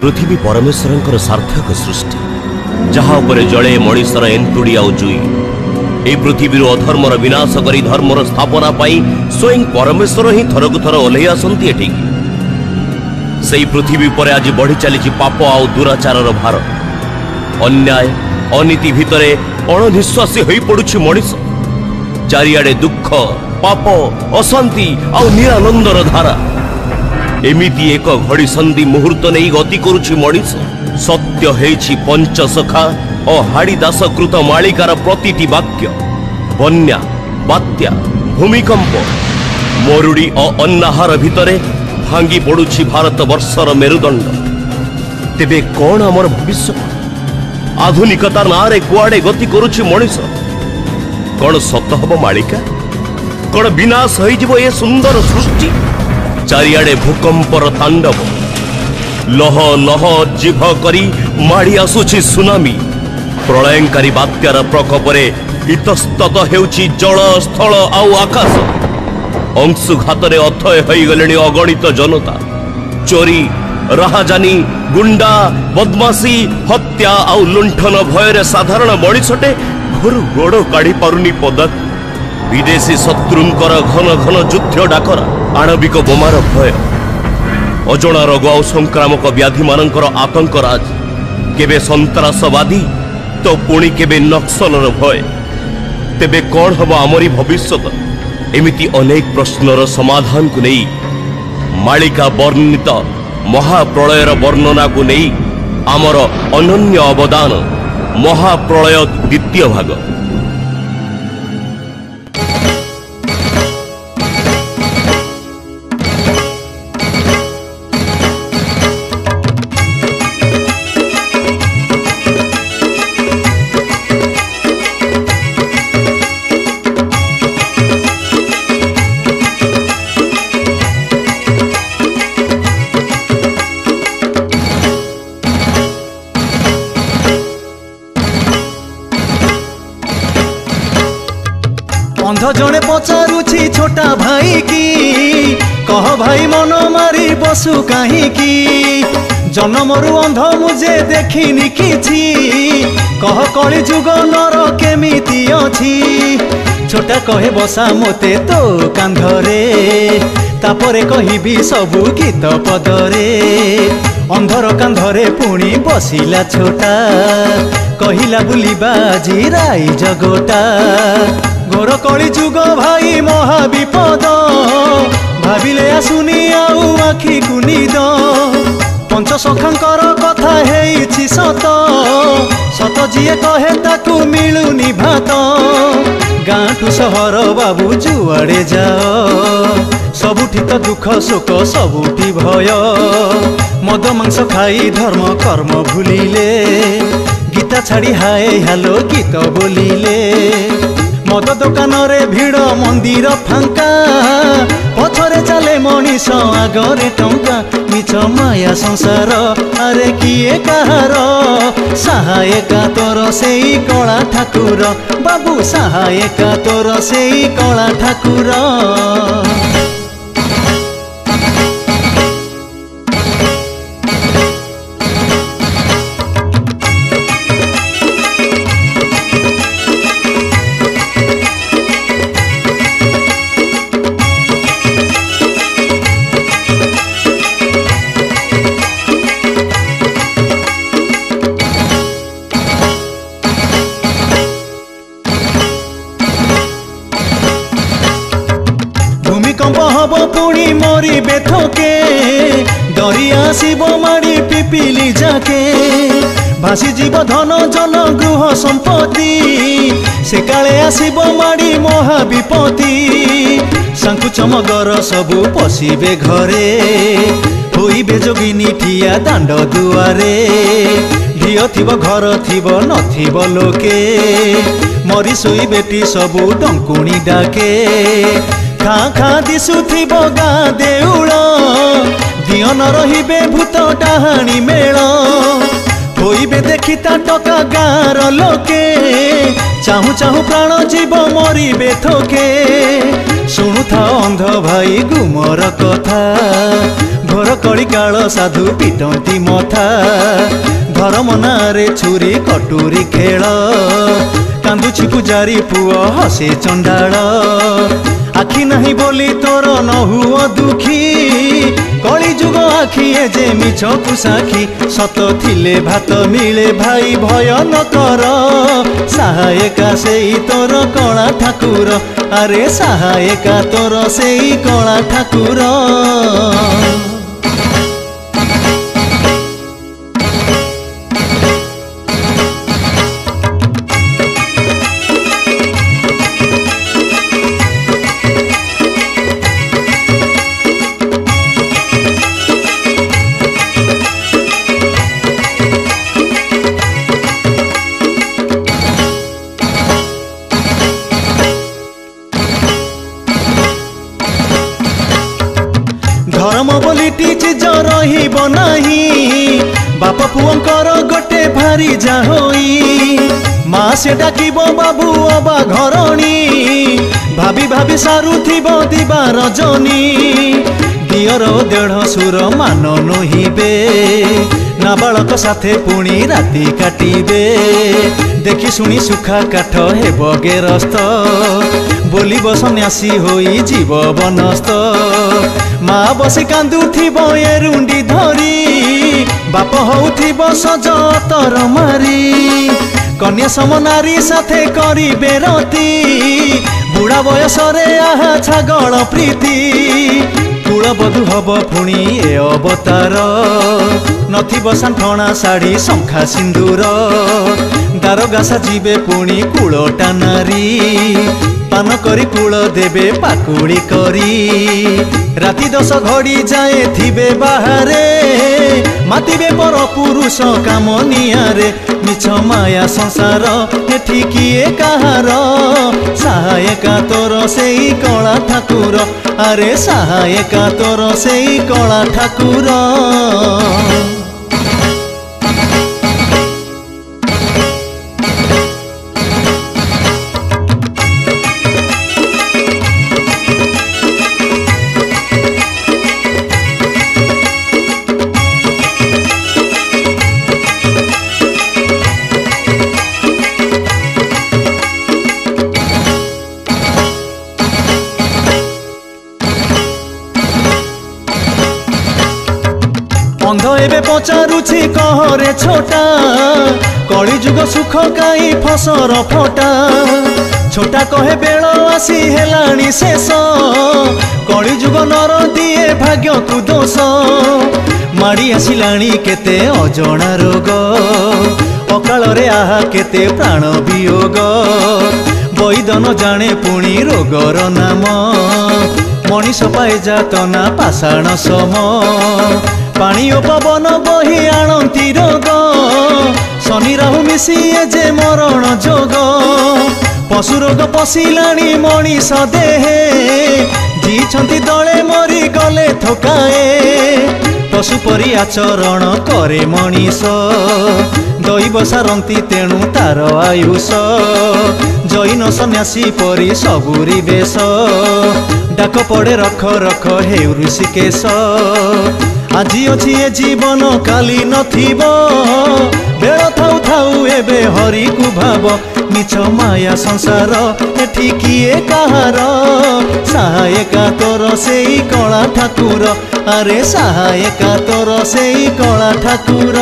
पृथ्वी परमेश्वर सार्थक सृष्टि जहा उपरे जड़े मनीषर एंतुड़ी आउ जुई ए पृथ्वी अधर्मर विनाश करी धर्मर स्थापना पाई स्वयं परमेश्वर ही थरकु थर ओल्है आसंती एठी सेई पृथ्वी पर आज बढ़ी चली पाप आउ दुराचारर भार अन्याय अनीति भितरे अणनिश्वासी होई पड़ुछि मनीष चारियाडे दुख पाप अशांति आउ निरानंदर धारा एमिति एक घड़ी संधि मुहूर्त नहीं गति करुछि मनीष सत्य हेछि पंचसखा और हाड़ीदासकृत मालिकार प्रतिटी वाक्य बन्या बात्या भूमिकंप मरुड़ी और अन्नाहार भितरे भांगी पड़ुछि भारत वर्षर मेरुदंड तेबे कौन आमर भविष्य आधुनिकता नारे कुआडे गति करुछि मनीष कौन सत हब मालिका कौन विनाश होइजिवो ए सुंदर सृष्टि चारियाडे भूकंपर तांडव लह लह जीभ करी माड़ी आसुछि सुनामी प्रलयंकारी बात्यार प्रकोपरे इतस्तत हेउछि जल स्थल आउ आकाश अंशुघातरे अथय होई गलेनी अगणित जनता चोरी राहाजानी गुंडा बदमाशी हत्या आउ लुंठन भୟରେ साधारण मଣିଷଟେ घर गोड़ काढ़ी पारुनी पदार्थ विदेशी शत्रुंकर घन घन युद्ध डाकरा आणविक बोमार भय अजणा रोग और संक्रामक व्याधि मानकर आतंक राज केबे संतरासवादी तो पुणी केबे नक्सलर भय तेबे कौन हम आमरी भविष्यत एमिति अनेक प्रश्नर समाधान को नहीं मालिका वर्णित महाप्रलयर वर्णना को नहीं आमर अनन्य अवदान महाप्रलय द्वितीय भाग अंध जड़े पचारुछि छोटा भाई की कह भाई मन मारी बसु कहीं जन्मरु अंध मुझे देखिनी किछि कह कली जुग नर केमिति अछि छोटा कहे बसा मोते तो कांधरे तापरे कहिबी सबु गीत पदरे अंधर कांधरे पुणी बसिला छोटा कहिला बुलिबा जिराई जगोटा घोर कली जुग भाई महाविपद भाविले आसुनी आउ आखि कुनिद पंचसखांकर कथा हेछि सत सत जिए कहे ताकू मिलुनी भात गाँठू सहर बाबू जुआड़े जाओ सबुठी तो दुख शोक सबुठी भय मद मांस खाई धर्म कर्म भूलिले गीता छाड़ी हाय हालो गीत बोलिले मद दुकान रे भिड़ मंदिर फांका पछरे चले मनीष आगरे टंका मिछ माया संसार अरे किए कहार सहायका तोर सेई कला ठाकुर बाबू सहायका तोर सेई कला ठाकुर भूमिकंप हब पुणी मरी बेथके डरी आसब माड़ी पिपिली जाके भासी जीव धन जन गृह संपत्ति से काले आसब माड़ी महाविपत्ति सांकु चमगर सबु पशिबे घरे होइबे जोगिनी ठिया दांड दुआरे ढिओ थिब घर थिब नथिब लोके मरी सोई बेटी सबु डंकुणी डाके खा खा दिशुथिब गाँ देउल दिय न रहिबे भूत डाहाणी मेल होइबे देखिता टका गाँर लोके चाहू चाहू प्राण जीव मरिबे थके शुणुथा अंध भाई गुमर कथा ଘୋର କଳି କାଳ ସାଧୁ ପିଟନ୍ତି ମଥା ଧର୍ମ ନାଁରେ ଛୁରୀ କଟୁରୀ ଖେଳ କାନ୍ଦୁଛି ପୂଜାରୀ ପୁଅ ହସେ ଚଣ୍ଡାଳ ଆଖି ନାହିଁ ବୋଲି ତୋର ନ ହୁଅ ଦୁଃଖୀ କଳି ଯୁଗ ଆଖି ଏ ଯେ ମିଛକୁ ସାକ୍ଷୀ ସତ ଥିଲେ ଭାତ ମିଳେ ଭାଇ ଭୟ ନ କର ସହାୟକା ସେଇ ତୋର କଳା ଠାକୁର ଆରେ ସହାୟକା ତୋର ସେଇ କଳା ଠାକୁର धर्म बोली चीज रहिब नाही बाप पुअंकर गोटे भारी जाहोई माँ से डाकिब बाबू अबा घरणी भाभी भाभी सारुथिब दिबा रजनी दियर देढ़ सुर मान नहिबे नाबालक साथे पुणी राति काटिबे देखी शुणी सुखा काठ हेब गेरस्त बोलिब सन्यासी होई जीव बनस्त माँ बसी कांदुथिब एरुंडी धरी बाप होउथिब सज तर मारी कन्या सम नारी साथे करिबे रती बुढ़ा बयस रे आहा छागल प्रीति कुलबधू हब पुणी ए अवतार नथिब सांठणा साड़ी शंखा सिंदूर दारगासा जीवे पुणी कूलटा नारी पान करी कूल देबे पाकुड़ी करी राति 10 घड़ी जाए थिबे बाहारे मातिबे पर पुरुष काम नियारे मिछ माया संसार एठी किए काहार सहायका तोर सेई कला ठाकुर अरे सहायका तोर सेई कला ठाकुर अंध एबे पचारुछि कहरे छोटा कली जुग सुख काई फसर फटा छोटा कहे बेल आसी हेलाणी शेष कली जुग नर दिए भाग्य को दोष माड़ी आसिलाणी केते अजणा रोग अकाल रे आहा केते प्राण वियोग वैदन जाने पुणी रोगर नाम मनीष पाए जातना पाषाण सम पानी ओ पवन बही आणती रोग शनि राहु मिसी जे मरण जोग पशु रोग पशिलाणी मनीष देहे जीछंती दले मरी गले थकाए पशु परी आचरण करे मनीष दैव सारंती तेणु तार आयुष जैन सन्यासी परी सबुरी बेश डाक पड़े रख रख हे ऋषिकेश আজি अछि ए जीवन काली नथिब बेल थाउ थाउ एबे हरि को भाव मिछ माया संसार एठी किए काहार सहायका तोर सेई कला ठाकुर अरे सहायका तोर सेई कला ठाकुर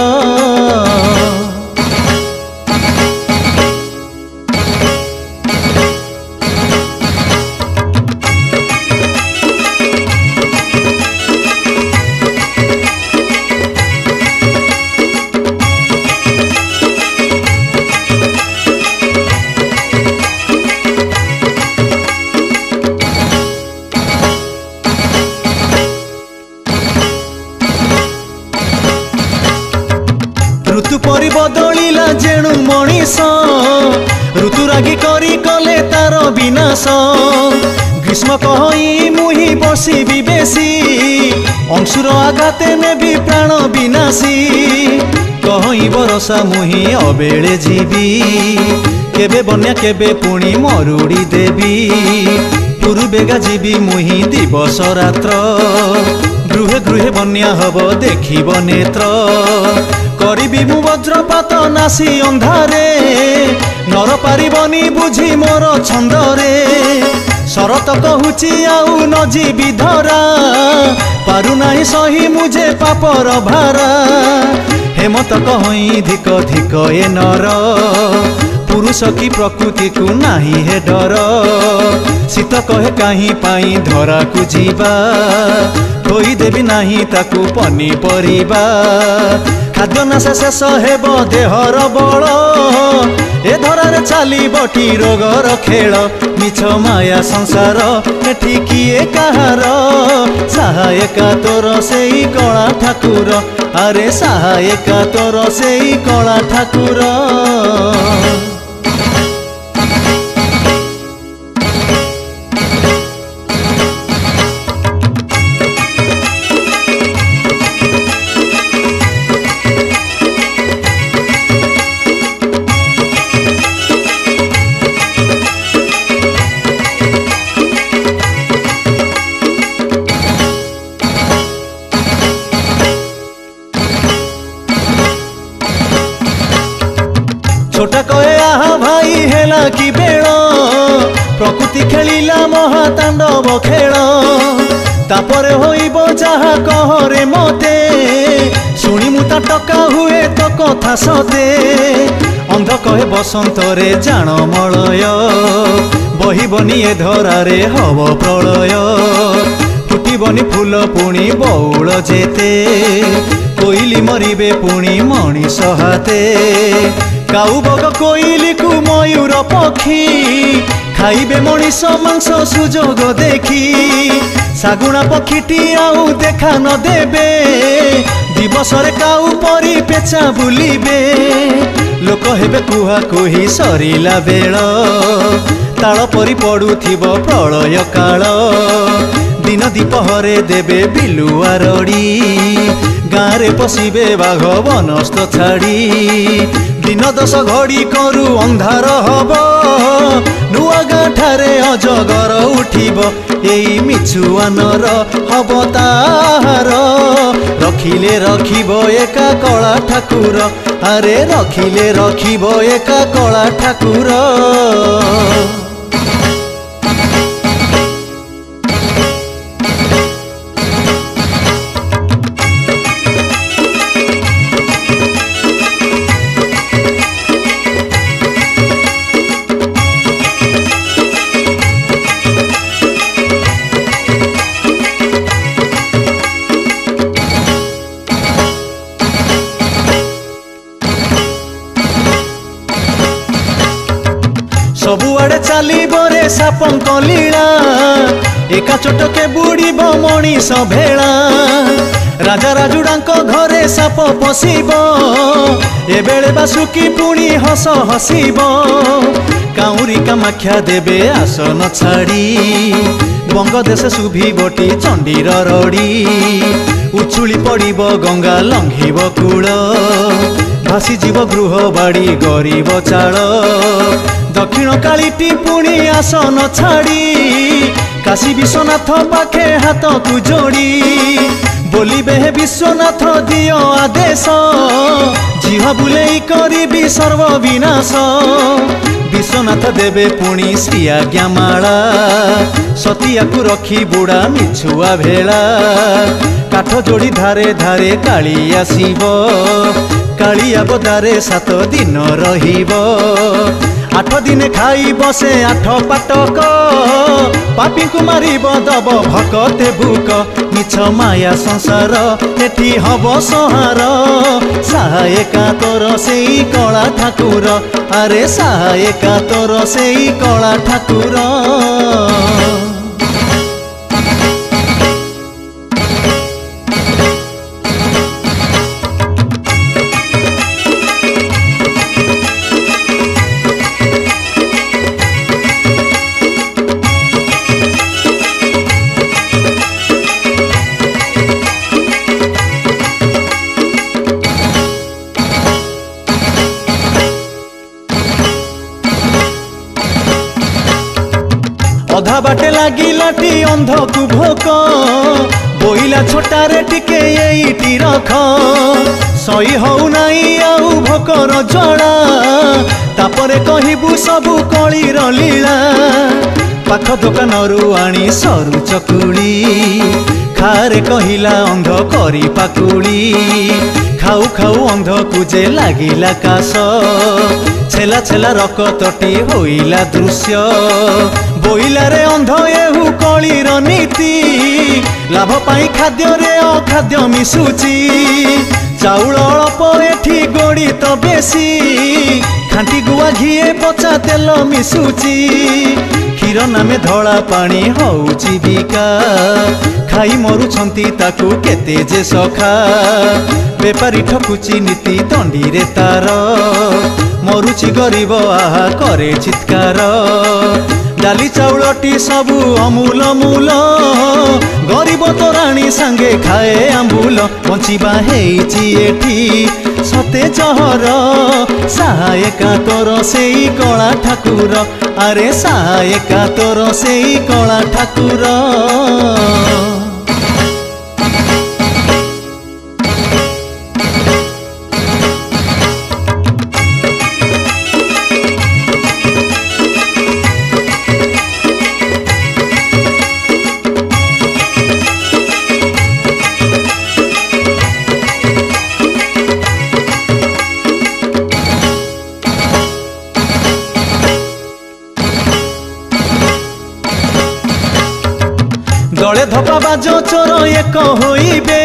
ऋतु परि बदलिला जेणु मनीष ऋतुरागी करी कले तार विनाश ग्रीष्म कहि मुहि बसिबि बेसी अंशुर आघाते नेबि प्राण विनाशी कहि बरसा मुहि अबेले जीवी केबे बन्या केबे पुणी मरुड़ी देवी पूर्वेगा जीवी मुहि दिवस रात्र गृहे गृहे बन्या हब देखिब नेत्र करिबि मु वज्रपात नासी अंधारे नर पारिबनी बुझी मोर छंदरे शरत कहूची आउ न जीवी धरा पारु नाही सही मुझे पापर भारा हेमत कहई धिक धिक ए नर पुरुष की प्रकृति को नाही हे डर शीत कहे कहीं पाई धरा को जीवा थोई देवी नाही ताकू पनीपरिबा खाद्य नाश शेष हेब देहर बल ए धरारे चलीबटी रोगर खेल मिछ माया संसार एठी किए कहार सहायका तोर सेई कला ठाकुर अरे सहायका तोर सेई कला ठाकुर छोटा कहे आहा भाई हेला कि बेल प्रकृति खेलिला महातांडव खेल तापरे होइब जहा कहरे मते शुणी मुता टका हुए तो कथा सते अंध कहे बसंत रे जान मलय बहिबनी ए धरारे हब प्रलय फुटिबनी फूल पुणी बौल जेते कोइली मरिबे पुणी मणिष हाते काऊ बग कोइली कु मयूर पक्षी खाइबे मनीष मांस सुजोग देखी सागुणा पक्षीटी आउ देखा न देबे दिवस रे काऊ परी पेचा बुलिबे लोक हेबे कुहा कुही सरिला बेल ताल परी पड़ुथिब प्रलय काल दिन दीपहरे देबे बिलुआ रड़ी गाँरे पशिबे बाघ वनस्थ छाड़ी दिन दश घड़ी करू अंधार हब नुआ गाँठारे अजगर उठिब एई मिछुआनर हब ताहार रखिले रखिब एका कला ठाकुर अरे रखिले रखिब एका कला ठाकुर सबुआड़े चलीब रे सापंक लीला एका चोटके बुड़ीब मनीष भेला राजा राजुड़ांक घरे साप पशिब एबेले बासुकी पुणी हस हसिब काउरी कामाख्या देबे आसन छाड़ी बंगदेश शुभिबटी चंडीर रड़ी उछुली पड़िब गंगा लंघिब कूल भासी जीव गृह बाड़ी गरीब चाल दक्षिण कालीटी पुणी आसन छाड़ी काशी विश्वनाथ पाखे हाथ को जोड़ी बोलिबे हे विश्वनाथ दियो आदेश जिह बुलेई करिबी सर्व विनाश विश्वनाथ देवे पुणी श्री आज्ञामाला सतिया को रखी बुड़ा मिछुआ भेला काठ जोड़ी धारे धारे काली आसीब कालिया बदारे 7 दिन रहिब 8 दिन खाई बसे 8 पाटक पापी को मारिब दब भकते बुक मिछ माया संसार एठी हब संहार सहायका तोर सेई कला ठाकुर अरे सहायका तोर सेई कला ठाकुर अधा बाटे लागी लाठी अंध को भोक बोइला छोटारे टिके एइटी रख सही हौ नाई आउ भोकर ज्वाला तापरे कहिबू सबु कळीर लीला पाख दोकानरू आनी सरू चकुड़ी खारे कहिला अंध करी पाकुड़ी खाऊ खाऊ अंध कुजे लागिला काश छेला छेला रकतटी होइला दृश्य बोइला रे अंध एहु कळीर नीति लाभ पाई खाद्य रे अखाद्य मिसुची चाउल अल्प एठी गोड़ी तो बेसी खांटी गुआ घिए पचा तेल मिसुची क्षीर नामे धला पानी होउची बिका खाई मरुछंती ताकू केते जे सखा बेपारी ठकुची नीति दंडी रे तार मरुची गरीब आहा करे चित्कार डाली चाउलटी सबु अमूल मूल गरीब तोराणी सांगे खाए आंबुल बंचिबा हेइची एठी सते जहर सहायका तोर सेई कला ठाकुर अरे सहायका तोर सेई कला ठाकुर दले धपा बाज चोर एक होइबे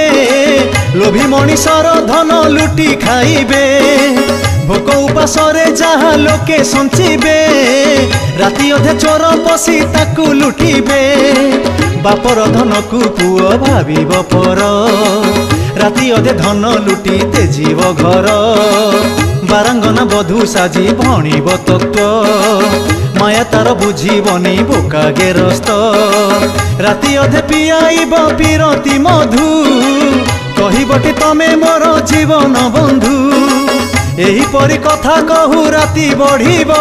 लोभी मनीषर धन लुटी खाइबे भोक उपासरे जहा लोके संचिबे राति अधे चोर पसी ताकू लुटिबे बापर धन को पुओ भाविब पर राति अधे धन लुटी तेजीव घर बारांगना बधू साजी भणिब तत्व माया तार बुझीबनी बोका गेरस्त राति अधे पियाइब पिरती मधु कहिबटी तमे मोर जीवन बंधु एही परी कथा कहू राति बढ़िब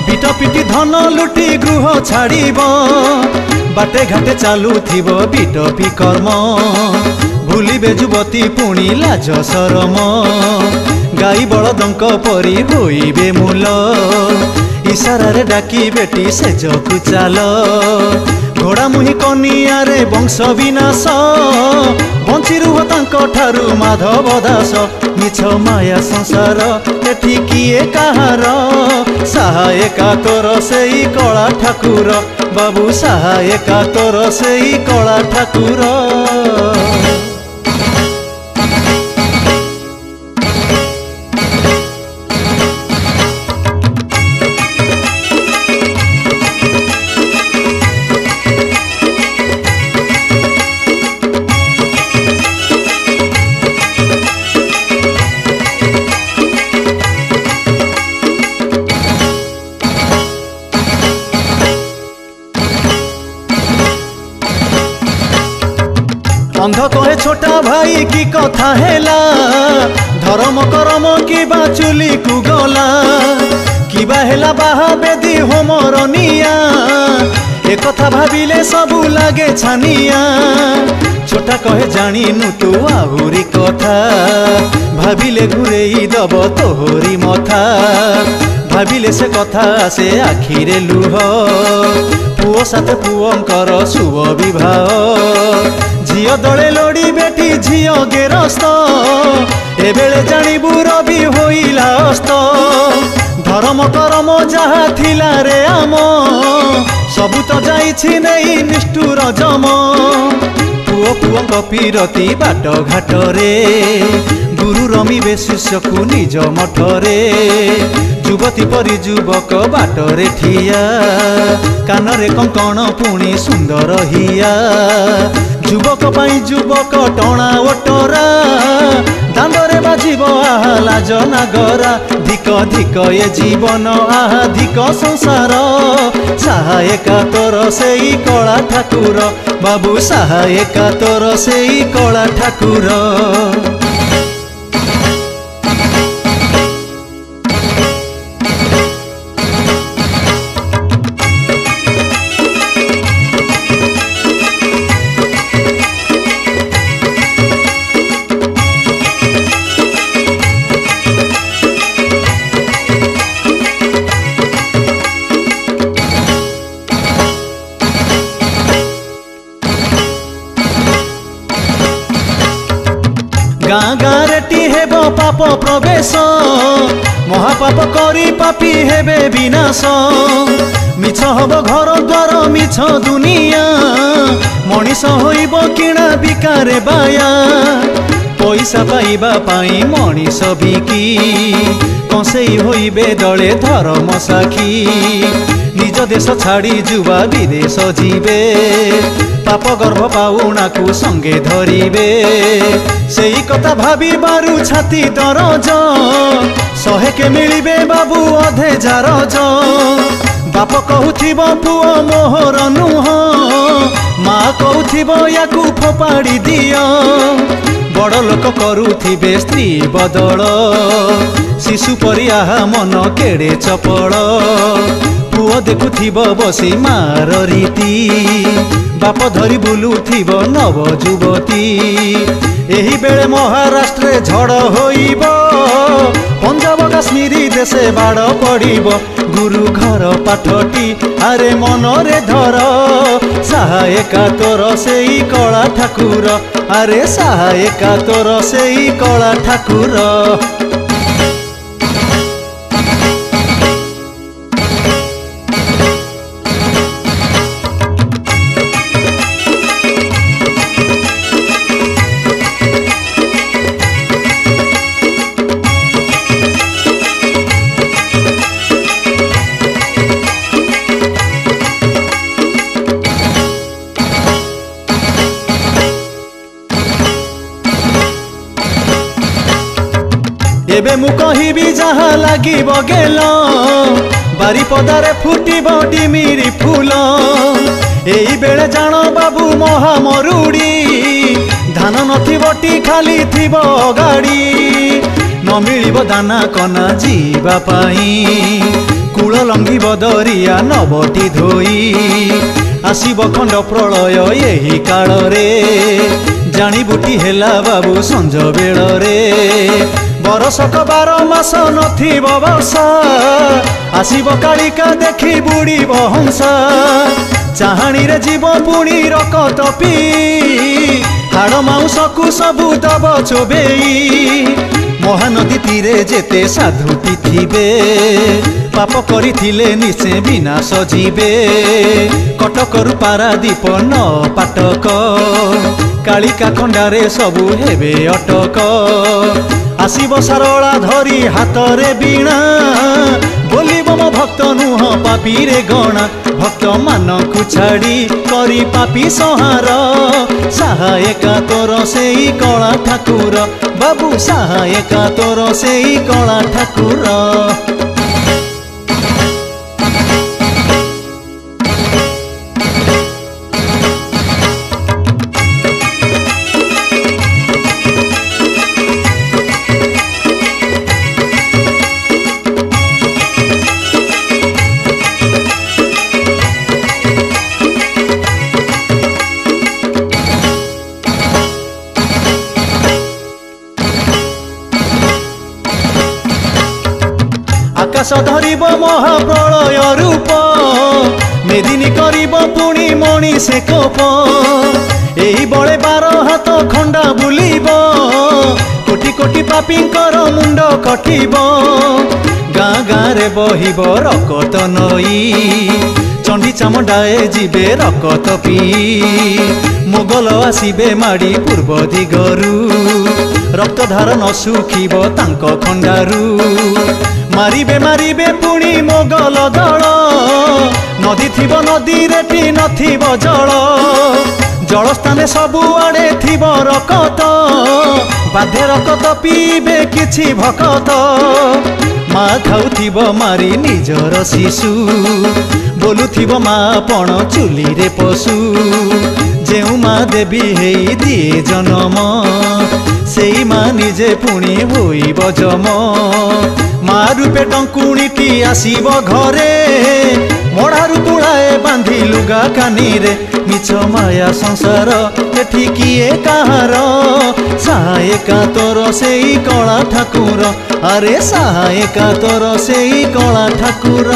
बिट पिटी धन लुटी गृह छाड़िब बाटे घाटे चालुथिब बिटपी कर्म भूलिबे युवती पुणी लाज शरम गाई बलदंक परी होइबे मूल इशारा रे डाकी बेटी से जकु चाल घोड़ा मुही कनिया रे वंश विनाश बंची रुह तांको ठारू माधव दास मिछ माया संसार एठी किए काहार सहायका तोर सेई कला ठाकुर बाबू सहायका तोर सेई कला ठाकुर अंध कहे छोटा भाई की कथा हेला धर्म करम किबा चुली कु गला किबा हेला बाहा बेदी होमर निया ए कथा भाविले सबु लागे छानिया छोटा कहे जानिनु तू आहुरी कथा भाविले घुरेई दब तोहरी मथा भाविले से कथा से आखिरे लुह पुओ साथे पुओंकर शुभ विवाह झियो दले लोड़ी बेटी झियो गेरस्त एबेले जानिबू रवि होइला अस्त धर्म करम जहा थिला रे आम सबु तो जाइछि नेई निष्ठुर जम पुओ पुओंक पीरती बाट घाट रे गुरु रमिबे शिष्यकु निज मठरे युवती परी युवक बाटरे ठिया कानरे कंकण पुणी सुंदर हिया युवक पाई युवक टणा ओटरा दांडरे बाजिब आहा लाज नागरा धिक धिक ये जीवन आहा धिक संसार सहायका तोर सेई कला ठाकुर बाबू सहायका तोर सेई कला ठाकुर हेब पाप प्रवेश महापाप करी पापी हेबे विनाश मिछ हब घर द्वार मिछ दुनिया मनीष होइब किणा बिकारे बाया पैसा पाइबा पाई मनीष बिकी कंसेई होइबे दले धर्म साखी निज देश छाड़ी जुवा विदेश जीवे पाप गर्भ पाउना को संगे धरिबे सेई कथा भाबी बारु छाती दरज सहे के मिलिबे बाबू अधे जारज बाप कहूथिब पुओ मोहर नुह माँ कहूथिब याकू फोपाड़ी दियो बड़ लोक करुथिबे स्त्री बदल शिशु परिया मन केड़े चपल पुओ देखुथिब बसी मार रीति बाप धरी बुलुथिब नव युवती एही बेले महाराष्ट्र झड़ होइब पंजाब काश्मीरी देशे बाड़ पड़िब गुरु घर पाठटी आरे मनरे धर सहायका तोर सेई कला ठाकुर आरे सहायका तोर सेई कला ठाकुर एबे मु कहिबी जहा लागिब गेल बारिपदारे फुटिब डिमिरी फूल एई बेले जान बाबू महामरुड़ी धान नथिबटी खाली थिब गाड़ी न मिलिब दाना कना जीवा पाई कूल लंघिब दरिया नबटी धोई आसिब खंड प्रलय एही काल रे जानी बुटी हेला बाबू संज बेल रे बरसक 12 मास नथिब वर्षा आसिब कालिका देखी बुड़ीब हंसा चाहाणी रे जीव पुणी रकत पी हाड़ माउसकु सबु दब चोबेई महानदी तीरे जेते साधुटी थिबे पाप करिथिले निश्चय विनाश जीवे कटकरु पारादीप न पाटक कालिका खंडारे सबु हेबे अटक आसिब सारला धरी हातरे बीणा बोलिब मो भक्त नुह पापी रे गणा भक्त मानकु छाड़ी करी पापी संहार सहायका तोर सेई कला ठाकुर बाबू सहायका तोर सेई कला ठाकुर आकाश धरिब महाप्रलय रूप मेदिनी करिब पुणी मणि से कोप एही बळे 12 हाथ खंडा बुलिब कोटी कोटी पापींकर मुंड कटिब गाँ गाँ रे बहिब रकत नई चंडी चामुंडाए जीवे रकत पी मोगल आसीबे माड़ी पूर्व दिगरू रक्तधार न सुखिब तांक खंडारू मारिबे मारिबे पुणी मोगल दल नदी थिब नदी रेटी नथिब जल जल स्थाने सबु आड़े थिब रकत बाधे रकत पीबे किछि भकत माँ खाउथिब मारी निजर शिशु बोलुथिब माँ पण चुली रे पशु जेउ माँ देवी हेई दिए जन्म सेई माँ निजे पुणी होइब जम माँ रूपे टंकुणीटी आसीब घरे मड़ारू तुड़ाए बांधी लुगा कानी रे मिछ माया संसार एठी किए काहार सहायका तोर सेई कला ठाकुर अरे सहायका तोर सेई कला ठाकुर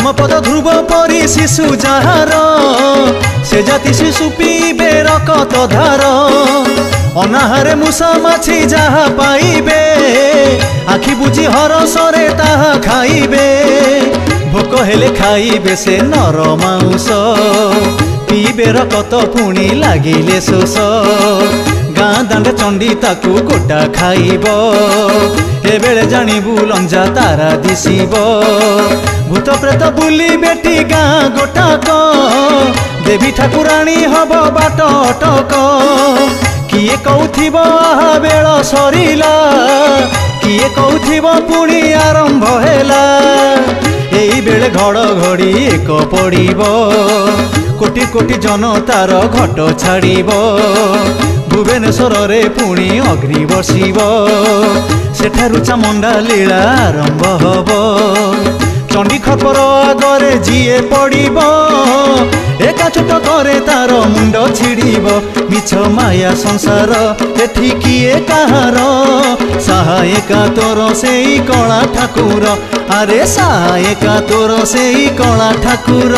रामपद ध्रुव परी शिशु जाहार से जाति शिशु पीबे रकत धार अनाहारे मूषा माछी जहा पाइबे आखि बुझी हरसरे ताहा खाइबे भोक हेले खाइबे से नर मांस पीबे रकत पुणी लागिले शोष गाँ दांडे चंडी ताकू गोटा खाइब एबेले जानिबु लंजा तारा दिशिब भूत प्रेत बुली बेटी गाँ गोटाक देवी ठाकुराणी हब बाट अटक किए कौथिब आहा बेल सरिला किए कौथिब पुणी आरंभ हेला एई बेले घड़घड़ी एक पड़िब कोटि कोटि जनतार घट छाड़िब भुवनेश्वर रे पुणी अग्नि बसिब सेठारु चामुंडा लीला आरंभ हब चंडी खपर आगरे जीए पड़िब एका चोट करे तार मुंड छिड़िब मिछ माया संसार एठी किए काहार सहायका तोर सेई कला ठाकुर अरे सहायका तोर सेई कला ठाकुर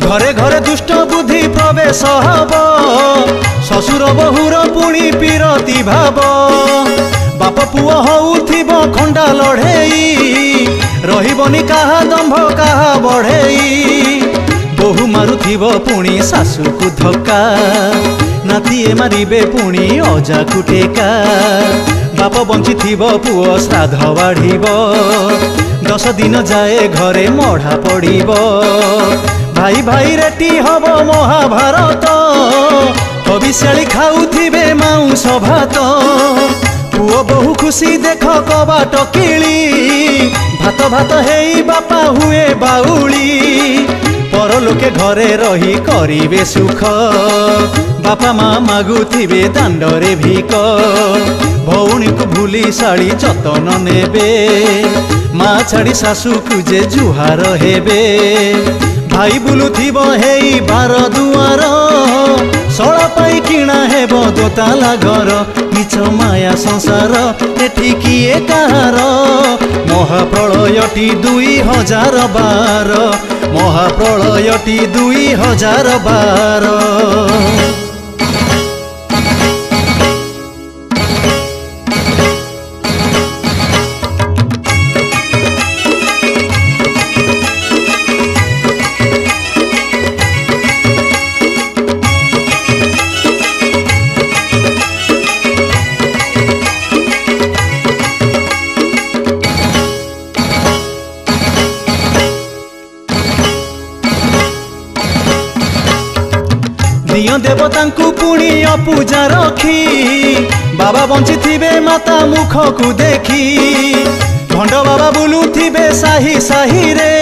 घरे घरे दुष्ट बुद्धि प्रवेश हब ससुर बहुर पुणी पीरती भाव बाप पुओ होउथिब खंडा लड़ेई रहिबनी काहा दंभ काहा बढ़ेई बहु मारुथिब पुणी सासु को धक्का नातीए मारिबे पुणी अजा को टेका बाप बंचिथिब पुओ श्राद्ध बाढ़िब 10 दिन जाए घरे मढ़ा पड़िब भाई भाई रेटी हब महाभारत हबिशाली खाउथिबे मांस भात पुओ बहु खुशी देख कबाट किली भात भात हेई बापा हुए बाउली परलोके घरे रही करिबे सुख बापा माँ मागुथिबे दांडरे भिक भौणी को भूली शाड़ी जतन नेबे माँ छाड़ी सासु को जे जुहार हेबे भाई बुलुथिब हेई बार दुआर शला पाई किणा हेब दोताला घर मिछ माया संसार एठी किए काहार महाप्रलयटी 2012 महाप्रलयटी 2012 दिय देवतांकु पुणी अपूजा रखी बाबा बंची थिबे माता मुख को देखी भंड बाबा बुलुथिबे साही साही रे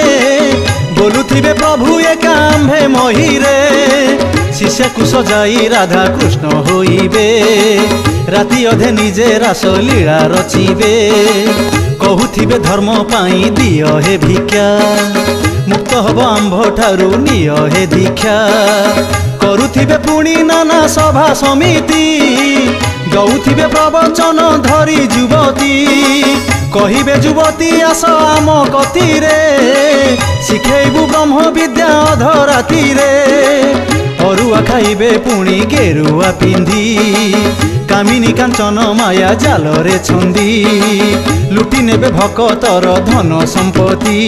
बोलुथिबे प्रभु एका आम्भे मही रे शिष्य को सजाई राधा कृष्ण होइबे राति अधे निजे रास लीला रचिबे कहूथिबे धर्म पाई दिय हे भिक्षा मुक्त हब आंभ ठारू निय हे दीक्षा करुथिबे पुणी नाना सभा समिति गौथिबे प्रवचन धरी युवती कहिबे युवती आस आम कतिरे शिखेबु ब्रह्म विद्या अधराती रे अरुआ खाइबे पुणी गेरुआ पिंधी कामिनी कांचन माया जालरे छंदी लुटी नेबे भकतर धन संपत्ति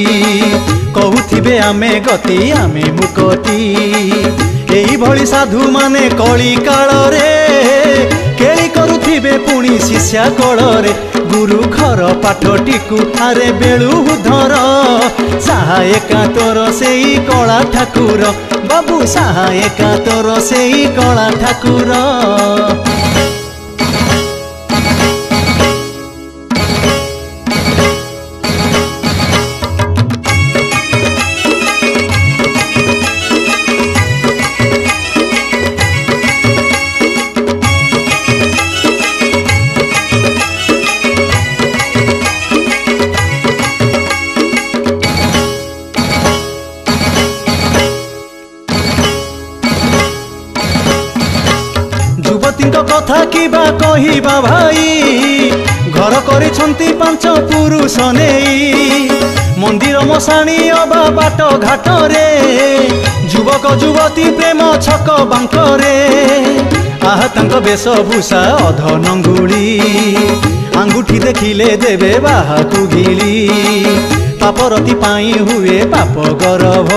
कहूथिबे आमे गति आमे मुकति एई भली साधु माने कली काल रे केली करुथिबे पुणी शिष्या कल रे गुरु घर पाठटीकु आरे बेलु धर सहायका तोर सेई कला ठाकुर बाबू सहायका तोर सेई कला ठाकुर कथा किबा कहिबा भाई घर करिछंती पांच पुरुष नेई मंदिर मशाणी अबा बाट घाट रे युवक युवती प्रेम छक बांकरे आह तांक वेशभूषा अध नंगुड़ी आंगुठी देखिले देवे बाहाकु गिली पापरती पाई हुए पाप गौरव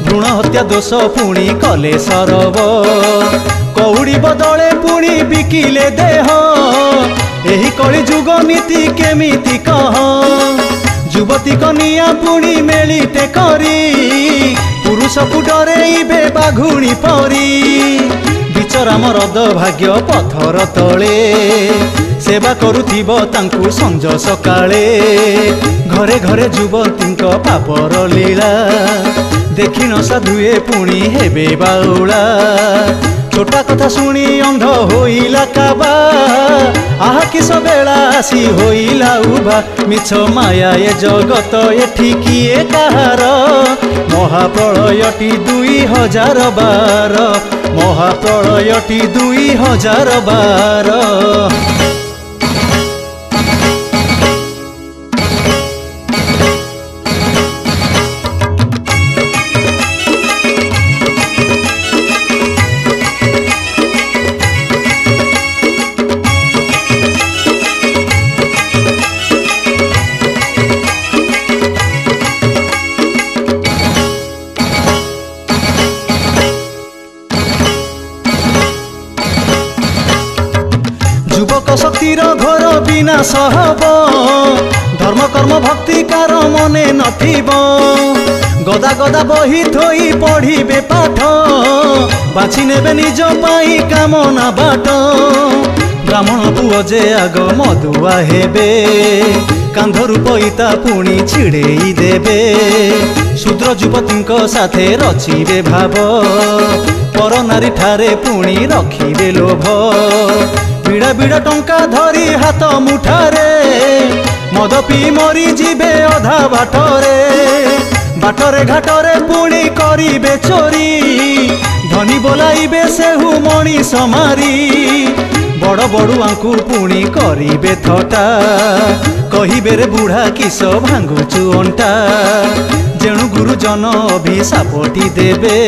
भ्रूण हत्या दोष पुणी कले सरव कौड़ी बदले पुणी बिकिले देह एही कली जुग नीति केमिति कह युवती कनिया पुणी मेलिते करी पुरुष को डरेइबे बाघुणी परी बिचरा मरद भाग्य पथर तले सेवा करुथिबो तांकु संज सकाळे घरे घरे युवतींक पापर लीला देखि न साधुए पुणी हेबे बाउला छोटा कथा शुणी अंध होइला काबा आहा किस बेला आसी होइला उभा मिछ माया ए जगत एठी किए काहार महाप्रलयटी 2012 महाप्रलयटी 2012 युवक शक्तिर घोर विनाश हब धर्म कर्म भक्ति कार मने नथिब गदा गदा बही थोई पढ़िबे पाठ बाछि नेबे निज पाई कामना बाट ब्राह्मण पुओ जे आग मधुआ हेबे कांधरु पैता पुणी छिड़ेई देबे शूद्र युवतींक साथे रचिबे भाव पर नारी ठारे पुणी रखिबे लोभ बिड़ा बिड़ा टंका धरी हाथ मुठारे मद पी मरी जीवे अधा बाटरे बाटरे घाटरे पुणी करिबे चोरी धनी बोलाइबे सेहु मणिष मारी बड़ बड़ुआंकु पुणी करिबे थटा कहिबे रे बुढ़ा किस भांगुचु अंटा जेणु गुरुजन अभिशापटी देबे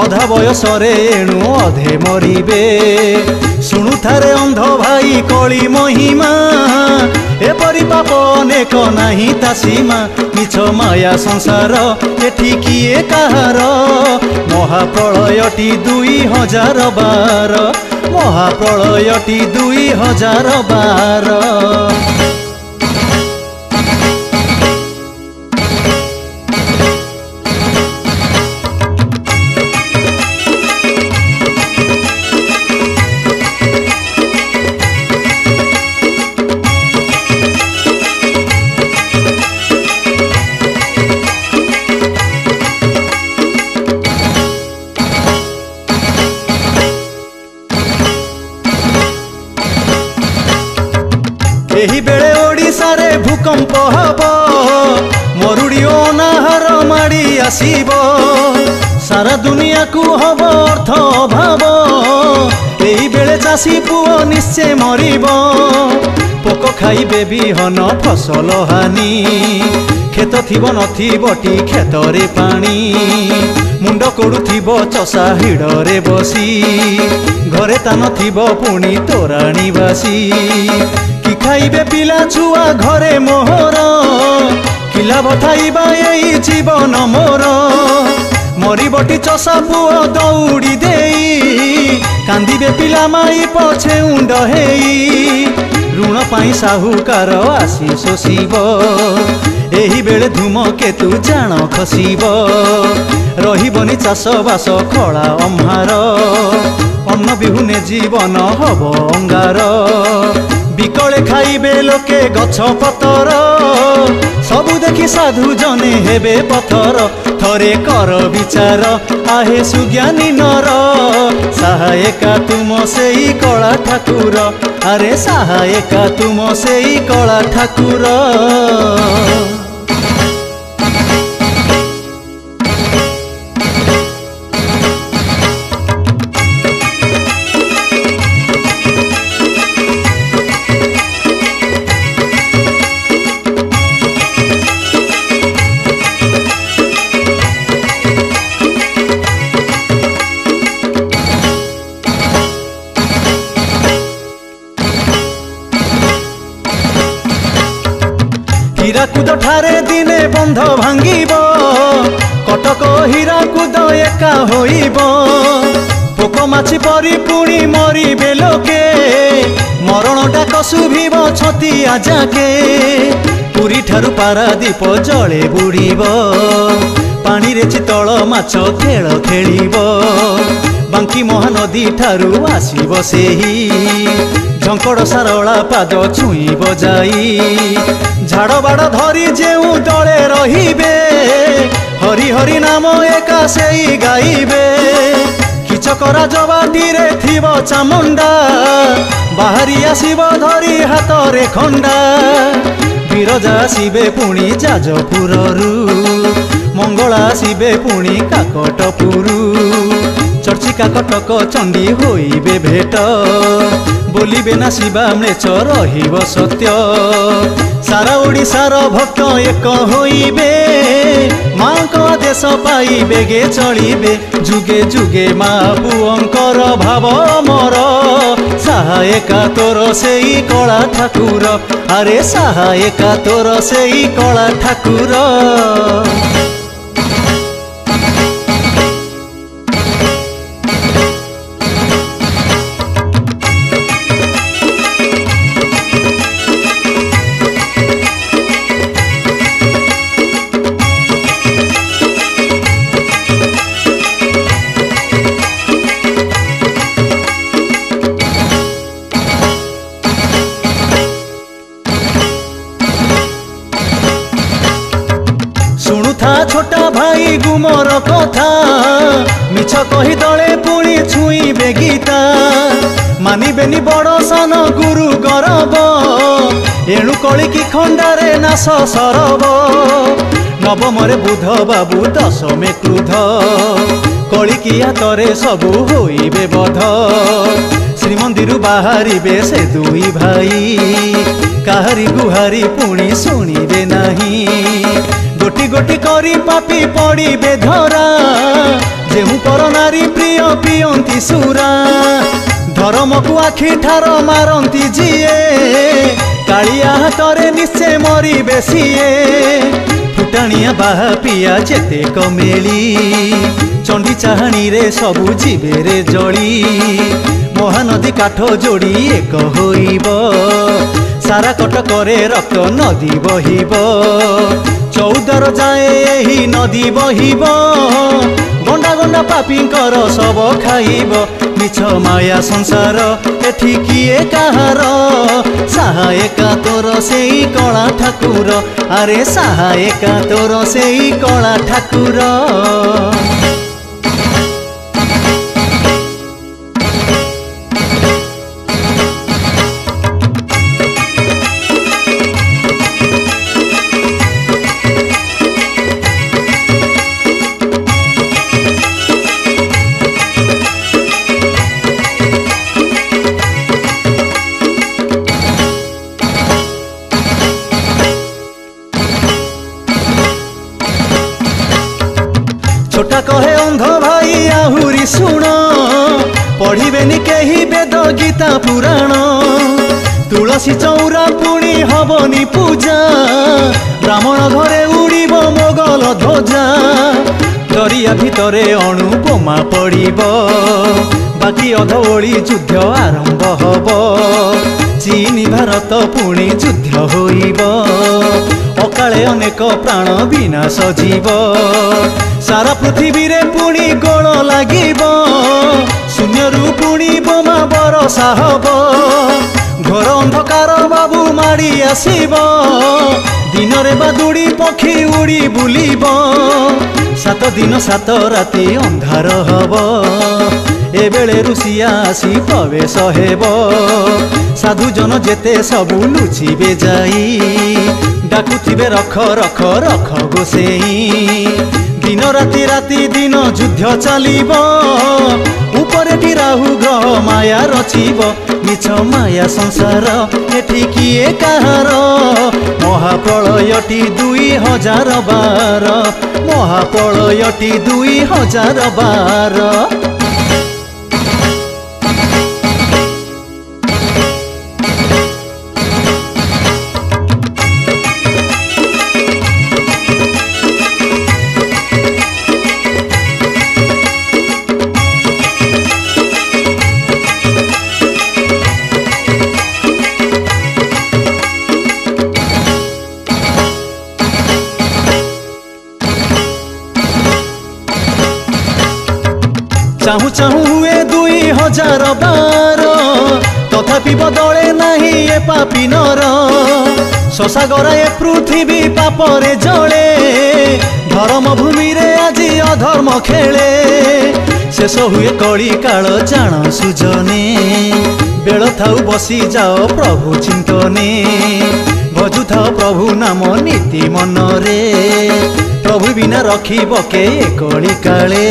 अधा बयसरे एणु अधे मरिबे शुणु थारे अंध भाई कली महिमा एपरि पाप अनेक नाही ता सीमा मिछ माया संसार एठी किए काहार महाप्रलयटी 2012 महाप्रलयटी 2012 एही बेले ओडिशा रे भूकंप हब मरुड़ी अनाहार माड़ी आसीब सारा दुनिया को हब अर्थ अभाव एही बेले चाषी पुओ निश्चय मरिब पोक खाइबे बिहन फसल हानि खेत थिब नथिबटी खेतरे पानी मुंड कोड़ुथिब चषा हिड़रे बसी घरे ता नथिब पुणी तोराणी बासी कि खाइबे पिला छुआ घरे मोहर किला बथाइबा एई जीवन मोर मरिबटी चषा पुओ दौड़ी देई कांदिबे पिला माई पछे उंड हेई ऋण पाई साहुकार आसी शोषिब एही बेले धूमकेतु जान खसिब रहिबनी चाष बास खला अंहार अन्न बिहुने जीवन हब अंगार बिकले खाइबे लोके गछ पतर सबु देखि साधु जने हेबे पथर थरे कर विचार आहे सुज्ञानी नर सहायका तुम सेई कला ठाकुर अरे सहायका तुम सेई कला ठाकुर। ହୀରାକୁଦ ଠାରେ ଦିନେ ବନ୍ଧ ଭାଙ୍ଗିବ, କଟକ ହୀରାକୁଦ ଏକା ହୋଇବ। ପୋକ ମାଛି ପରି ପୁଣି ମରିବେ ଲୋକେ, ମରଣ ଡାକ ଶୁଭିବ ଛତିଆ ଯାକେ। ପୁରୀ ଠାରୁ ପାରାଦୀପ ଜଳେ ବୁଡ଼ିବ, ପାଣିରେ ଚିତଳ ମାଛ ଖେଳ ଖେଳିବ। ବାଙ୍କି ମହାନଦୀ ଠାରୁ ଆସିବ ସେହି, ଝଙ୍କଡ଼ ସାରଳା ପାଦ ଛୁଇଁବ ଯାଇ। ଝାଡ଼ ବାଡ଼ ଧରି ଯେଉଁ ଦଳେ ରହିବେ, ହରି ହରି ନାମ ଏକା ସେଇ ଗାଇବେ। କିଚକରା ଜବାଟିରେ ଥିବ ଚାମୁଣ୍ଡା, ବାହାରି ଆସିବ ଧରି ହାତରେ ଖଣ୍ଡା। ବିରଜା ଆସିବେ ପୁଣି ଯାଜପୁରରୁ, ମଙ୍ଗଳା ଆସିବେ ପୁଣି କାକଟପୁରୁ। ଚର୍ଚ୍ଚିକା କଟକ ଚଣ୍ଡୀ ହୋଇବେ ଭେଟ, ବୋଲିବେ ନା ଶିବା ମ୍ଲେଚ୍ଛ ରହିବ ସତ୍ୟ। ସାରା ଓଡ଼ିଶାର ଭକ୍ତ ଏକ ହୋଇବେ, ମାଙ୍କ ଆଦେଶ ପାଇ ବେଗେ ଚଳିବେ। ଯୁଗେ ଯୁଗେ ମା ପୁଅଙ୍କର ଭାବ ମୋର, ସହାୟକା ତୋର ସେଇ କଳା ଠାକୁର। ଆରେ ସହାୟକା ତୋର ସେଇ କଳା ଠାକୁର। छोटा भाई गुमर कथा, मिछ कही दले पुणी छुईबे गीता। मानिबेनी बड़ सान गुरु गरब, एणु कलिकी खंडारे नाश सरब। नवमरे बुध बाबू दशमे क्रुध, कलिकिया तरे सबु होइबे बध। श्रीमंदिर बाहरिबे से दुई भाई, काहारी गुहारी पुणी शुणिबे नाही। गोटी गोटी करी पापी पड़िबे धरा, जेहू पर नारी प्रिय पियंती सुरा। धर्म को आखि ठार मारंती जिए, कालिया हाथरे निश्चय मरिबे सिए। फुटाणिया बाहा पिया जेते कमेली, चंडी चाहाणी रे सबु जीवे रे जली। महानदी काठ जोड़ी एक होइब, सारा कटकरे रक्त नदी बहिब। 14 जाए एही नदी बहिब, गंडा गंडा पापींकर सब खाइब। मिछ माया संसार एठी किए काहार, सहायका तोर सेई कला ठाकुर। आरे सहायका तोर सेई कला ठाकुर। छोटा कहे अंध भाई आहुरी शुण, पढ़िबेनी केही वेद गीता पुराण। तुलसी चौरा पुणी हबनी पूजा, ब्राह्मण घरे उड़ीब मोगल ध्वजा। दरिया भितरे अणु बोमा पड़िब, बाकी अधओळी युद्ध आरंभ हब। चीन भारत पुणी युद्ध होइब, अकाले अनेक प्राण विनाश जीव। सारा पृथ्वी रे पुणी गोल लागिब, शून्यरू पुणी बोमा बरसा हब। घोर अंधकार बाबू माड़ी आसिब, दिन रे बादुड़ी पक्षी उड़ी बुलिब। 7 दिन 7 राति अंधार हब, एबेले ऋषिया आसी प्रवेश हेब। साधु जन जेते सबु लुचिबे जाई, डाकुथिबे रख रख रख गोसेई। दिन राति राति दिन युद्ध चलिब, उपरे राहु ग्रह माया रचिब। मिछ माया संसार एठी किए काहार, महाप्रलयटी 2012। महाप्रलयटी 2012। चाहू चाहू हुए 2012 तथापि बदले नहीं ए पापी नर शशा गराए पृथ्वी पापरे जले धर्म भूमि रे आज अधर्म खेले शेष हुए कली काल जान सुजने बेल थाउ बसी जाओ प्रभु चिंतने भजु थाओ प्रभु नाम नीति मनरे प्रभु बिना रखिब के कली काले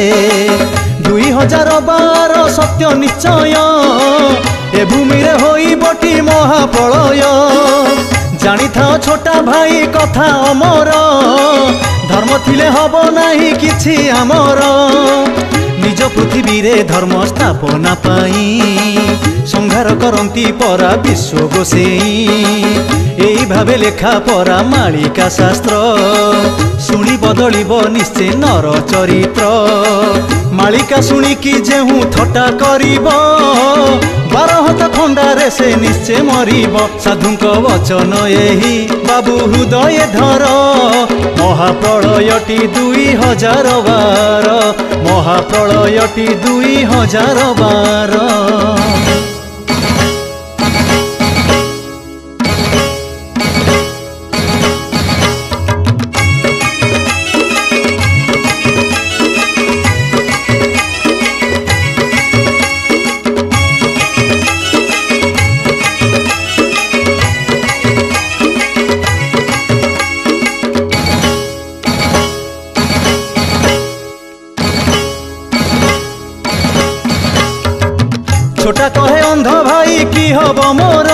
2012 सत्य निश्चय ए भूमि रे होई बटी महाप्रलय जानी थाओ छोटा भाई कथा अमर धर्म थिले हब नाही किछि आमर निज पृथ्वी रे धर्म स्थापना पाई संहार करंती परा विश्व गोसेई एई भावे लेखा परा मालिका शास्त्र शुणी बदलिब निश्चय नर चरित्र मालिका शुणिकी जेहू थटा करिब 12 हाथ खंडारे से निश्चय मरिब साधुंक वचन एही बाबू हृदय धर महाप्रलयटी 2012 महाप्रलयटी 2012 छोटा कहे अंध भाई की हब मोर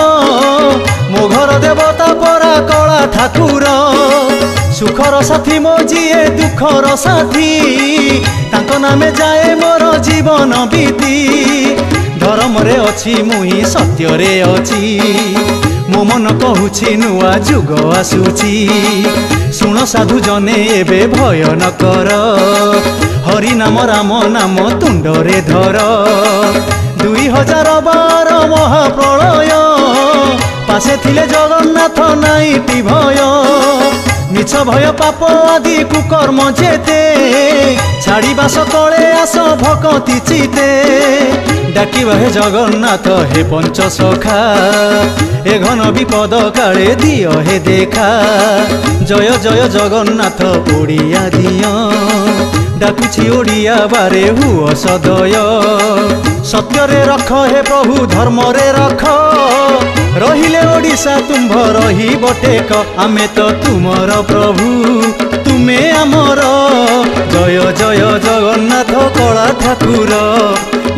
मो घर देवता परा कला ठाकुर सुखर साथी मो जीए दुखर साथी तांको नामे जाए मोर जीवन बीती धर्म रे अछि मुई सत्य रे अछि मो मन कहूछि नुआ जुग आसुछि सुन साधु जने एबे भय न कर हरि नाम राम नाम तुंड रे धर 2012 महाप्रलय पासे थिले जगन्नाथ नाइटी भय मिछ भय पाप आदि कुकर्म जेते छाड़ी बास तले आस भकति चिते डाकिबा हे जगन्नाथ हे पंच सखा ए घन विपद काले दियो हे देखा जय जय जगन्नाथ ओडिया दियो डाकुछि ओडिया बारे हुओ सदय सत्य रे रख हे प्रभु धर्म रे रख रहिले ओडिशा तुम्भ रही बटेक आमे तो तुमर प्रभु तुमे आमर जय जय जगन्नाथ कला ठाकुर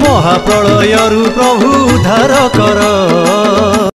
महाप्रलयरु प्रभु उद्धार कर।